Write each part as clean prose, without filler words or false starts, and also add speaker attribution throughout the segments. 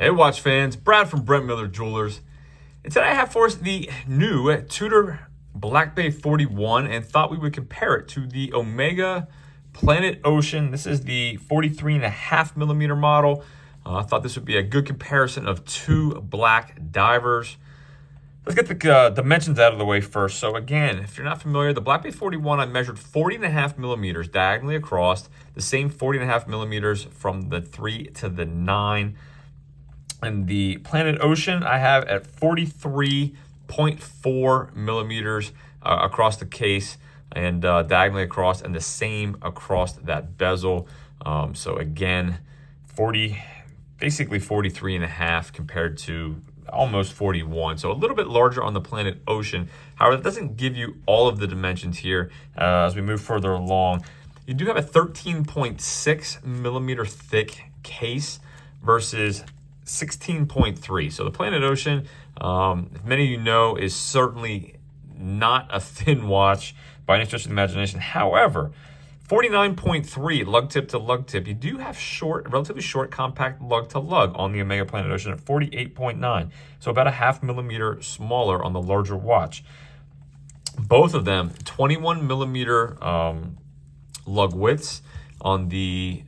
Speaker 1: Hey watch fans, Brad from Brent Miller Jewelers. And today I have for us the new Tudor Black Bay 41 and thought we would compare it to the Omega Planet Ocean. This is the 43.5 millimeter model. I thought this would be a good comparison of two black divers. Let's get the dimensions out of the way first. So again, if you're not familiar, the Black Bay 41, I measured 40.5 millimeters diagonally across, the same 40.5 millimeters from the 3 to the 9. And the Planet Ocean, I have at 43.4 millimeters across the case and diagonally across, and the same across that bezel. So again, basically 43.5 compared to almost 41. So a little bit larger on the Planet Ocean. However, it doesn't give you all of the dimensions here as we move further along. You do have a 13.6 millimeter thick case versus 16.3. So the Planet Ocean, if many of you know, is certainly not a thin watch by any stretch of the imagination. However, 49.3 lug tip to lug tip. You do have relatively short, compact lug to lug on the Omega Planet Ocean at 48.9. So about a half millimeter smaller on the larger watch. Both of them 21 millimeter lug widths on the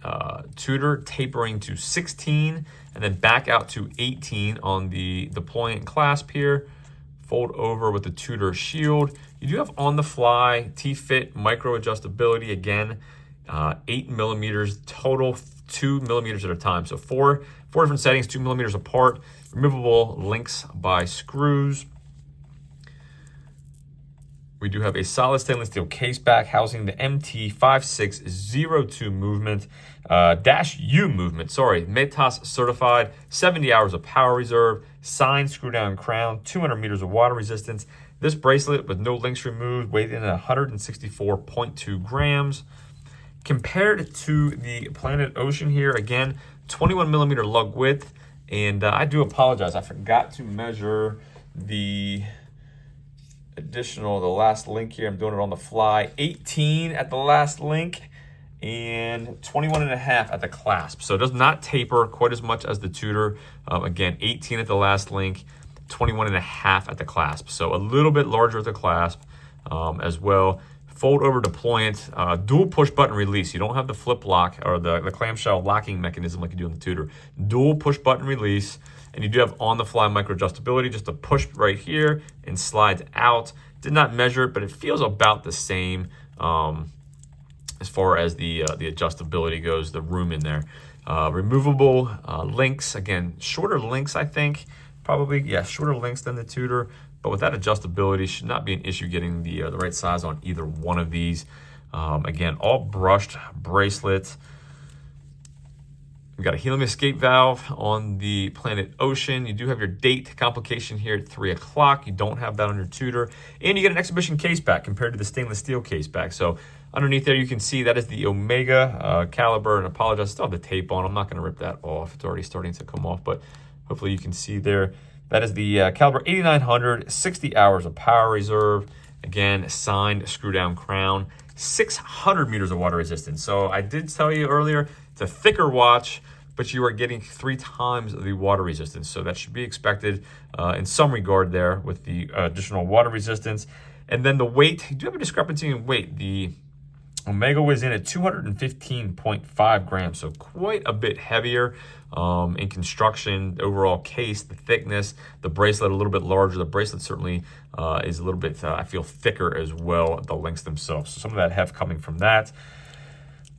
Speaker 1: Tudor, tapering to 16 and then back out to 18 on the deployant clasp here. Fold over with the Tudor shield. You do have on the fly T-fit micro adjustability, again 8 millimeters total, 2 millimeters at a time. So four different settings, 2 millimeters apart. Removable links by screws. We do have a solid stainless steel case back housing the MT5602 movement, -U movement, METAS certified, 70 hours of power reserve, signed screw down crown, 200 meters of water resistance. This bracelet with no links removed weighed in at 164.2 grams. Compared to the Planet Ocean here, again, 21 millimeter lug width. And I do apologize, I forgot to measure the last link here. I'm doing it on the fly. 18 at the last link and 21.5 at the clasp. So it does not taper quite as much as the Tudor. Again, 18 at the last link, 21.5 at the clasp. So a little bit larger at the clasp as well. Fold over deployant, dual push button release. You don't have the flip lock or the clamshell locking mechanism like you do in the Tudor. Dual push button release. And you do have on-the-fly micro-adjustability, just a push right here and slides out. Did not measure it, but it feels about the same as far as the adjustability goes, the room in there. Removable links, again, shorter links, I think. Probably, yeah, shorter links than the Tudor. But with that adjustability, should not be an issue getting the right size on either one of these. Again, all brushed bracelets. We've got a helium escape valve on the Planet Ocean. You do have your date complication here at 3 o'clock. You don't have that on your Tudor. And you get an exhibition case back compared to the stainless steel case back. So underneath there, you can see that is the Omega caliber. And I apologize, I still have the tape on. I'm not going to rip that off. It's already starting to come off, but hopefully you can see there. That is the caliber 8900, 60 hours of power reserve. Again, signed screw down crown, 600 meters of water resistance. So I did tell you earlier, it's a thicker watch, but you are getting 3 times the water resistance. So that should be expected in some regard there with the additional water resistance. And then the weight, you do have a discrepancy in weight. The Omega was in at 215.5 grams, so quite a bit heavier in construction. The overall case, the thickness, the bracelet a little bit larger. The bracelet certainly is a little bit, I feel, thicker as well, the links themselves. So some of that heft coming from that.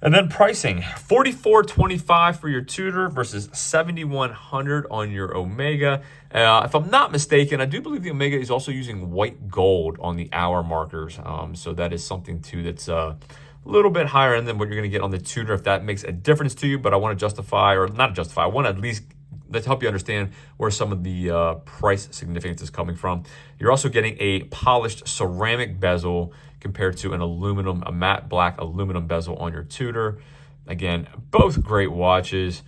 Speaker 1: And then pricing, $44.25 for your Tudor versus $7,100 on your Omega. If I'm not mistaken, I do believe the Omega is also using white gold on the hour markers. So that is something too that's a little bit higher end than what you're going to get on the Tudor, if that makes a difference to you. But I want to justify, or not justify, I want to at least let's help you understand where some of the price significance is coming from. You're also getting a polished ceramic bezel compared to a matte black aluminum bezel on your Tudor. Again, both great watches.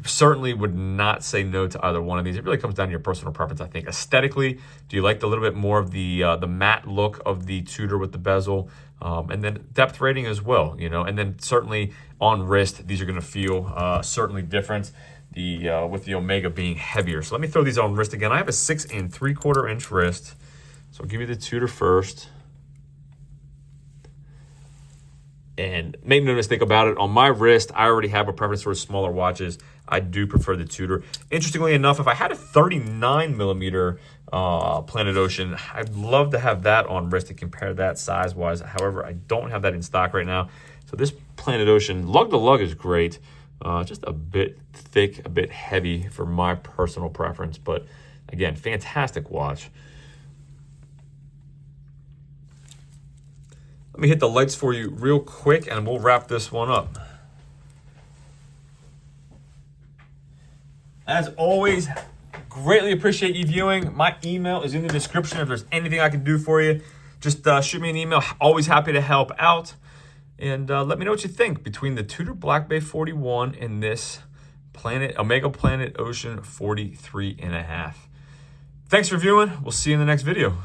Speaker 1: Certainly would not say no to either one of these. It really comes down to your personal preference, I think. Aesthetically, do you like a little bit more of the matte look of the Tudor with the bezel? And then depth rating as well, and then certainly on wrist, these are going to feel certainly different. with the Omega being heavier. So let me throw these on wrist again. I have a 6 3/4 inch wrist. So I'll give you the Tudor first. And make no mistake about it, on my wrist, I already have a preference for smaller watches. I do prefer the Tudor. Interestingly enough, if I had a 39 millimeter Planet Ocean, I'd love to have that on wrist to compare that size-wise. However, I don't have that in stock right now. So this Planet Ocean, lug to lug, is great. Just a bit thick, a bit heavy for my personal preference. But again, fantastic watch. Let me hit the lights for you real quick and we'll wrap this one up. As always, greatly appreciate you viewing. My email is in the description. If there's anything I can do for you, just shoot me an email. Always happy to help out. And let me know what you think between the Tudor Black Bay 41 and this Omega Planet Ocean 43.5. Thanks for viewing. We'll see you in the next video.